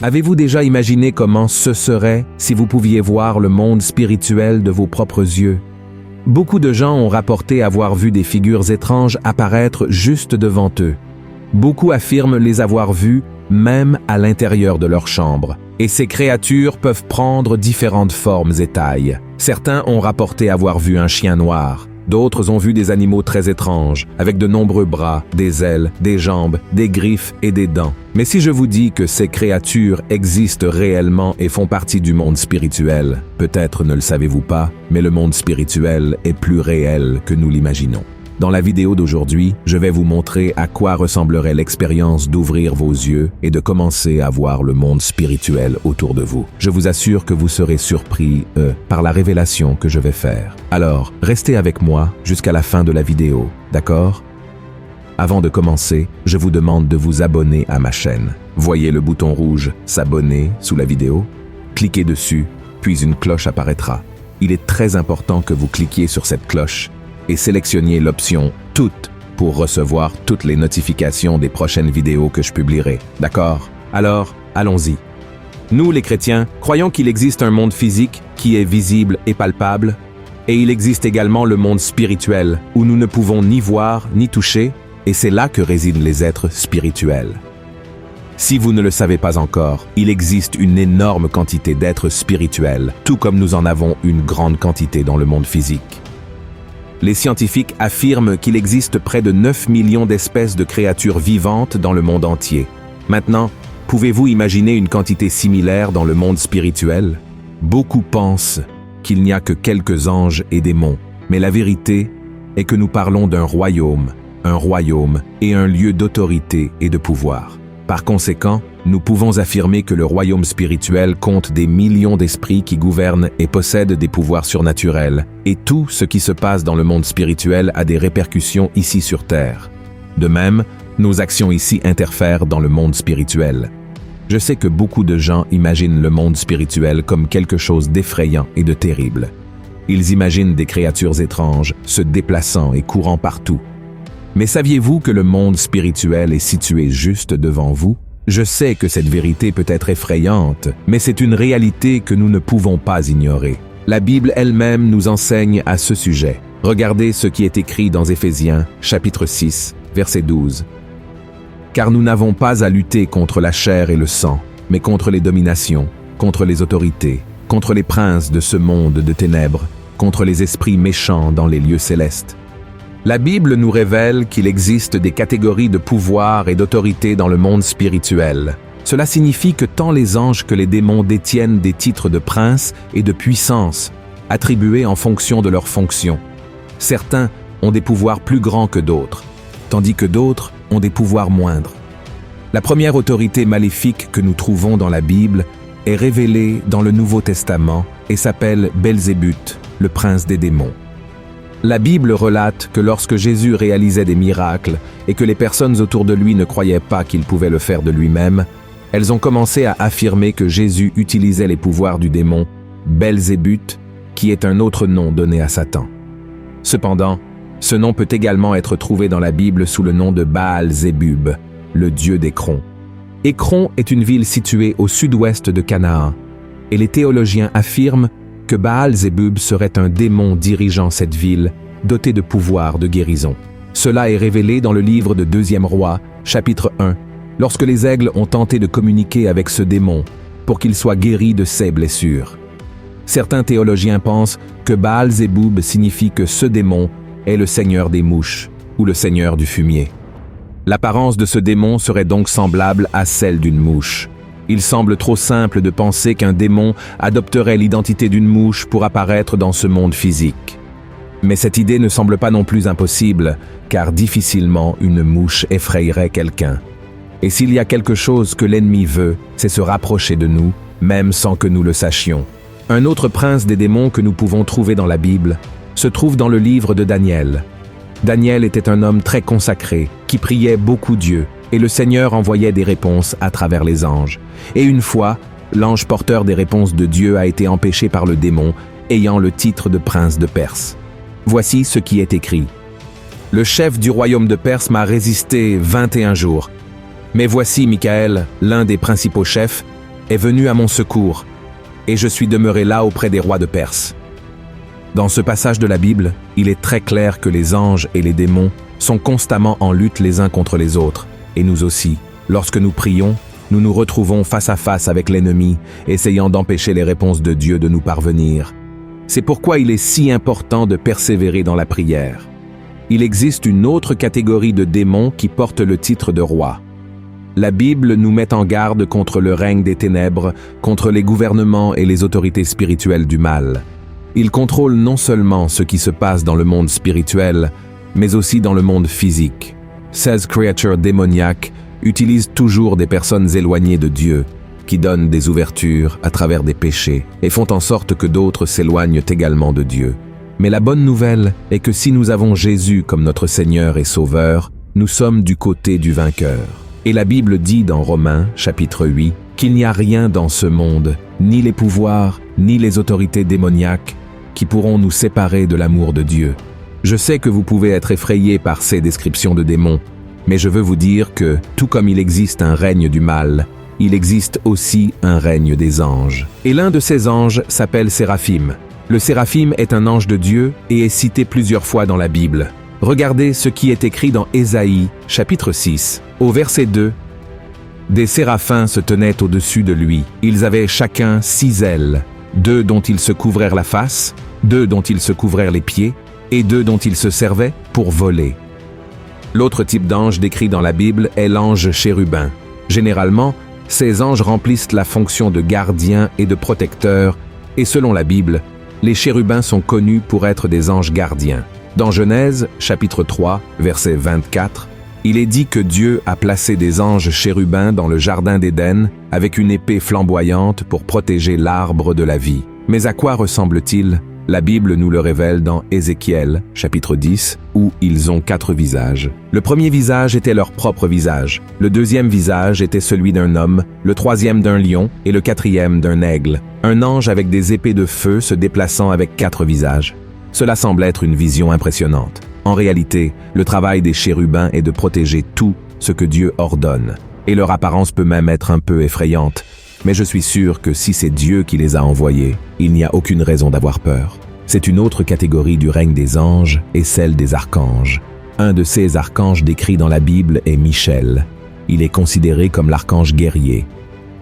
Avez-vous déjà imaginé comment ce serait si vous pouviez voir le monde spirituel de vos propres yeux? Beaucoup de gens ont rapporté avoir vu des figures étranges apparaître juste devant eux. Beaucoup affirment les avoir vues même à l'intérieur de leur chambre. Et ces créatures peuvent prendre différentes formes et tailles. Certains ont rapporté avoir vu un chien noir. D'autres ont vu des animaux très étranges, avec de nombreux bras, des ailes, des jambes, des griffes et des dents. Mais si je vous dis que ces créatures existent réellement et font partie du monde spirituel, peut-être ne le savez-vous pas, mais le monde spirituel est plus réel que nous l'imaginons. Dans la vidéo d'aujourd'hui, je vais vous montrer à quoi ressemblerait l'expérience d'ouvrir vos yeux et de commencer à voir le monde spirituel autour de vous. Je vous assure que vous serez surpris, par la révélation que je vais faire. Alors, restez avec moi jusqu'à la fin de la vidéo, d'accord? Avant de commencer, je vous demande de vous abonner à ma chaîne. Voyez le bouton rouge « S'abonner » sous la vidéo? Cliquez dessus, puis une cloche apparaîtra. Il est très important que vous cliquiez sur cette cloche et sélectionniez l'option « Toutes » pour recevoir toutes les notifications des prochaines vidéos que je publierai. D'accord? Alors, allons-y. Nous, les chrétiens, croyons qu'il existe un monde physique qui est visible et palpable, et il existe également le monde spirituel où nous ne pouvons ni voir ni toucher, et c'est là que résident les êtres spirituels. Si vous ne le savez pas encore, il existe une énorme quantité d'êtres spirituels, tout comme nous en avons une grande quantité dans le monde physique. Les scientifiques affirment qu'il existe près de 9 millions d'espèces de créatures vivantes dans le monde entier. Maintenant, pouvez-vous imaginer une quantité similaire dans le monde spirituel? Beaucoup pensent qu'il n'y a que quelques anges et démons, mais la vérité est que nous parlons d'un royaume et un lieu d'autorité et de pouvoir. Par conséquent, nous pouvons affirmer que le royaume spirituel compte des millions d'esprits qui gouvernent et possèdent des pouvoirs surnaturels, et tout ce qui se passe dans le monde spirituel a des répercussions ici sur Terre. De même, nos actions ici interfèrent dans le monde spirituel. Je sais que beaucoup de gens imaginent le monde spirituel comme quelque chose d'effrayant et de terrible. Ils imaginent des créatures étranges se déplaçant et courant partout. Mais saviez-vous que le monde spirituel est situé juste devant vous? Je sais que cette vérité peut être effrayante, mais c'est une réalité que nous ne pouvons pas ignorer. La Bible elle-même nous enseigne à ce sujet. Regardez ce qui est écrit dans Éphésiens, chapitre 6, verset 12. « Car nous n'avons pas à lutter contre la chair et le sang, mais contre les dominations, contre les autorités, contre les princes de ce monde de ténèbres, contre les esprits méchants dans les lieux célestes. » La Bible nous révèle qu'il existe des catégories de pouvoir et d'autorité dans le monde spirituel. Cela signifie que tant les anges que les démons détiennent des titres de prince et de puissance, attribués en fonction de leur fonction. Certains ont des pouvoirs plus grands que d'autres, tandis que d'autres ont des pouvoirs moindres. La première autorité maléfique que nous trouvons dans la Bible est révélée dans le Nouveau Testament et s'appelle Belzébuth, le prince des démons. La Bible relate que lorsque Jésus réalisait des miracles et que les personnes autour de lui ne croyaient pas qu'il pouvait le faire de lui-même, elles ont commencé à affirmer que Jésus utilisait les pouvoirs du démon Belzébuth, qui est un autre nom donné à Satan. Cependant, ce nom peut également être trouvé dans la Bible sous le nom de Baal-Zébub, le dieu d'Écron. Écron est une ville située au sud-ouest de Canaan, et les théologiens affirment que Baal-Zébub serait un démon dirigeant cette ville, doté de pouvoirs de guérison. Cela est révélé dans le livre de 2e Roi, chapitre 1, lorsque les aigles ont tenté de communiquer avec ce démon pour qu'il soit guéri de ses blessures. Certains théologiens pensent que Baal-Zébub signifie que ce démon est le seigneur des mouches ou le seigneur du fumier. L'apparence de ce démon serait donc semblable à celle d'une mouche. Il semble trop simple de penser qu'un démon adopterait l'identité d'une mouche pour apparaître dans ce monde physique. Mais cette idée ne semble pas non plus impossible, car difficilement une mouche effrayerait quelqu'un. Et s'il y a quelque chose que l'ennemi veut, c'est se rapprocher de nous, même sans que nous le sachions. Un autre prince des démons que nous pouvons trouver dans la Bible se trouve dans le livre de Daniel. Daniel était un homme très consacré, qui priait beaucoup Dieu, et le Seigneur envoyait des réponses à travers les anges. Et une fois, l'ange porteur des réponses de Dieu a été empêché par le démon, ayant le titre de prince de Perse. Voici ce qui est écrit. « Le chef du royaume de Perse m'a résisté 21 jours. Mais voici Michaël, l'un des principaux chefs, est venu à mon secours, et je suis demeuré là auprès des rois de Perse. Dans ce passage de la Bible, il est très clair que les anges et les démons sont constamment en lutte les uns contre les autres, et nous aussi. Lorsque nous prions, nous nous retrouvons face à face avec l'ennemi, essayant d'empêcher les réponses de Dieu de nous parvenir. C'est pourquoi il est si important de persévérer dans la prière. Il existe une autre catégorie de démons qui portent le titre de roi. La Bible nous met en garde contre le règne des ténèbres, contre les gouvernements et les autorités spirituelles du mal. Ils contrôlent non seulement ce qui se passe dans le monde spirituel, mais aussi dans le monde physique. Ces créatures démoniaques utilisent toujours des personnes éloignées de Dieu, qui donnent des ouvertures à travers des péchés et font en sorte que d'autres s'éloignent également de Dieu. Mais la bonne nouvelle est que si nous avons Jésus comme notre Seigneur et Sauveur, nous sommes du côté du vainqueur. Et la Bible dit dans Romains, chapitre 8, qu'il n'y a rien dans ce monde, ni les pouvoirs, ni les autorités démoniaques, qui pourront nous séparer de l'amour de Dieu. Je sais que vous pouvez être effrayés par ces descriptions de démons, mais je veux vous dire que, tout comme il existe un règne du mal, il existe aussi un règne des anges. Et l'un de ces anges s'appelle Séraphim. Le Séraphim est un ange de Dieu et est cité plusieurs fois dans la Bible. Regardez ce qui est écrit dans Ésaïe, chapitre 6, au verset 2. « Des séraphins se tenaient au-dessus de lui. Ils avaient chacun 6 ailes, 2 dont ils se couvrèrent la face, 2 dont ils se couvrèrent les pieds, et 2 dont ils se servaient pour voler. » L'autre type d'ange décrit dans la Bible est l'ange chérubin. Généralement, ces anges remplissent la fonction de gardien et de protecteur, et selon la Bible, les chérubins sont connus pour être des anges gardiens. Dans Genèse, chapitre 3, verset 24, il est dit que Dieu a placé des anges chérubins dans le jardin d'Éden avec une épée flamboyante pour protéger l'arbre de la vie. Mais à quoi ressemble-t-il ? La Bible nous le révèle dans Ézéchiel, chapitre 10, où ils ont 4 visages. Le premier visage était leur propre visage, le deuxième visage était celui d'un homme, le troisième d'un lion et le quatrième d'un aigle. Un ange avec des épées de feu se déplaçant avec 4 visages. Cela semble être une vision impressionnante. En réalité, le travail des chérubins est de protéger tout ce que Dieu ordonne. Et leur apparence peut même être un peu effrayante. Mais je suis sûr que si c'est Dieu qui les a envoyés, il n'y a aucune raison d'avoir peur. C'est une autre catégorie du règne des anges et celle des archanges. Un de ces archanges décrits dans la Bible est Michel. Il est considéré comme l'archange guerrier.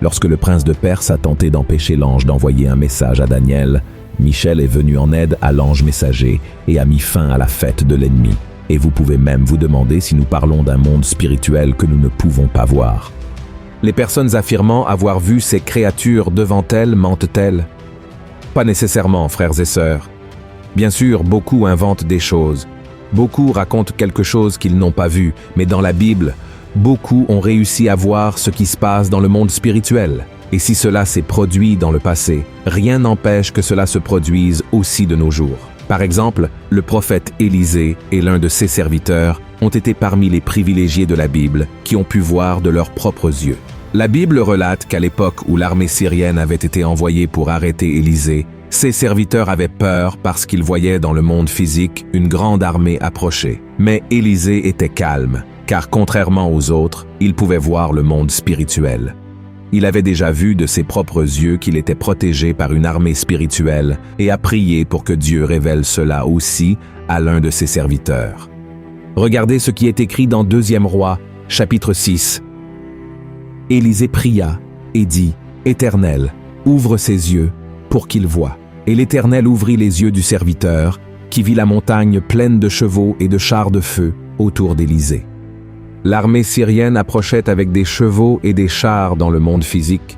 Lorsque le prince de Perse a tenté d'empêcher l'ange d'envoyer un message à Daniel, Michel est venu en aide à l'ange messager et a mis fin à la fête de l'ennemi. Et vous pouvez même vous demander si nous parlons d'un monde spirituel que nous ne pouvons pas voir. Les personnes affirmant avoir vu ces créatures devant elles mentent-elles? Pas nécessairement, frères et sœurs. Bien sûr, beaucoup inventent des choses. Beaucoup racontent quelque chose qu'ils n'ont pas vu, mais dans la Bible, beaucoup ont réussi à voir ce qui se passe dans le monde spirituel. Et si cela s'est produit dans le passé, rien n'empêche que cela se produise aussi de nos jours. Par exemple, le prophète Élisée et l'un de ses serviteurs ont été parmi les privilégiés de la Bible qui ont pu voir de leurs propres yeux. La Bible relate qu'à l'époque où l'armée syrienne avait été envoyée pour arrêter Élisée, ses serviteurs avaient peur parce qu'ils voyaient dans le monde physique une grande armée approcher. Mais Élisée était calme, car contrairement aux autres, il pouvait voir le monde spirituel. Il avait déjà vu de ses propres yeux qu'il était protégé par une armée spirituelle et a prié pour que Dieu révèle cela aussi à l'un de ses serviteurs. Regardez ce qui est écrit dans 2 Rois, chapitre 6. Élisée pria et dit « Éternel, ouvre ses yeux pour qu'il voie. » Et l'Éternel ouvrit les yeux du serviteur, qui vit la montagne pleine de chevaux et de chars de feu autour d'Élisée. L'armée syrienne approchait avec des chevaux et des chars dans le monde physique,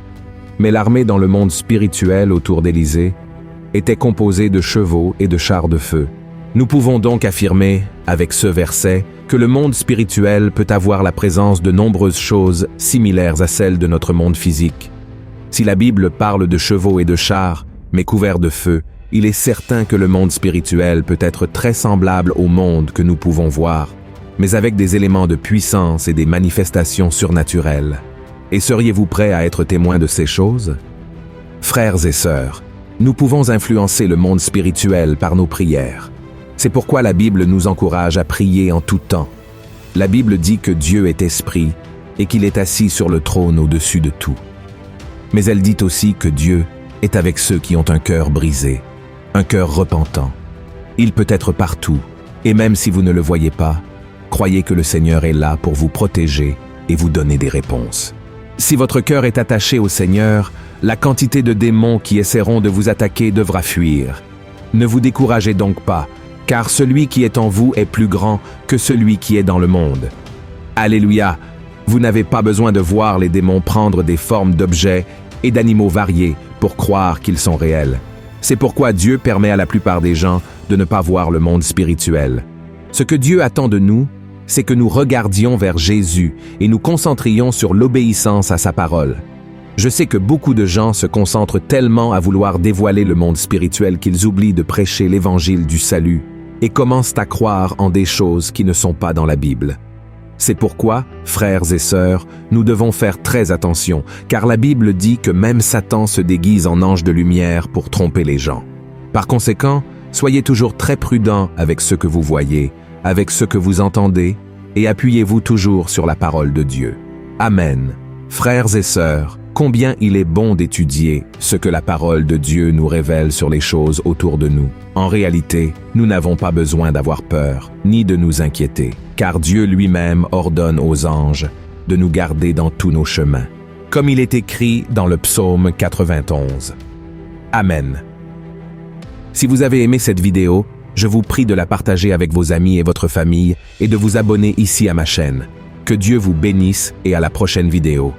mais l'armée dans le monde spirituel autour d'Élisée était composée de chevaux et de chars de feu. Nous pouvons donc affirmer, avec ce verset, que le monde spirituel peut avoir la présence de nombreuses choses similaires à celles de notre monde physique. Si la Bible parle de chevaux et de chars, mais couverts de feu, il est certain que le monde spirituel peut être très semblable au monde que nous pouvons voir, mais avec des éléments de puissance et des manifestations surnaturelles. Et seriez-vous prêts à être témoins de ces choses? Frères et sœurs, nous pouvons influencer le monde spirituel par nos prières. C'est pourquoi la Bible nous encourage à prier en tout temps. La Bible dit que Dieu est esprit et qu'il est assis sur le trône au-dessus de tout. Mais elle dit aussi que Dieu est avec ceux qui ont un cœur brisé, un cœur repentant. Il peut être partout, et même si vous ne le voyez pas, croyez que le Seigneur est là pour vous protéger et vous donner des réponses. Si votre cœur est attaché au Seigneur, la quantité de démons qui essaieront de vous attaquer devra fuir. Ne vous découragez donc pas, car celui qui est en vous est plus grand que celui qui est dans le monde. Alléluia! Vous n'avez pas besoin de voir les démons prendre des formes d'objets et d'animaux variés pour croire qu'ils sont réels. C'est pourquoi Dieu permet à la plupart des gens de ne pas voir le monde spirituel. Ce que Dieu attend de nous, c'est que nous regardions vers Jésus et nous concentrions sur l'obéissance à sa parole. Je sais que beaucoup de gens se concentrent tellement à vouloir dévoiler le monde spirituel qu'ils oublient de prêcher l'évangile du salut et commencent à croire en des choses qui ne sont pas dans la Bible. C'est pourquoi, frères et sœurs, nous devons faire très attention, car la Bible dit que même Satan se déguise en ange de lumière pour tromper les gens. Par conséquent, soyez toujours très prudents avec ce que vous voyez, avec ce que vous entendez, et appuyez-vous toujours sur la parole de Dieu. Amen. Frères et sœurs, combien il est bon d'étudier ce que la parole de Dieu nous révèle sur les choses autour de nous. En réalité, nous n'avons pas besoin d'avoir peur, ni de nous inquiéter, car Dieu lui-même ordonne aux anges de nous garder dans tous nos chemins, comme il est écrit dans le psaume 91. Amen. Si vous avez aimé cette vidéo, je vous prie de la partager avec vos amis et votre famille et de vous abonner ici à ma chaîne. Que Dieu vous bénisse et à la prochaine vidéo.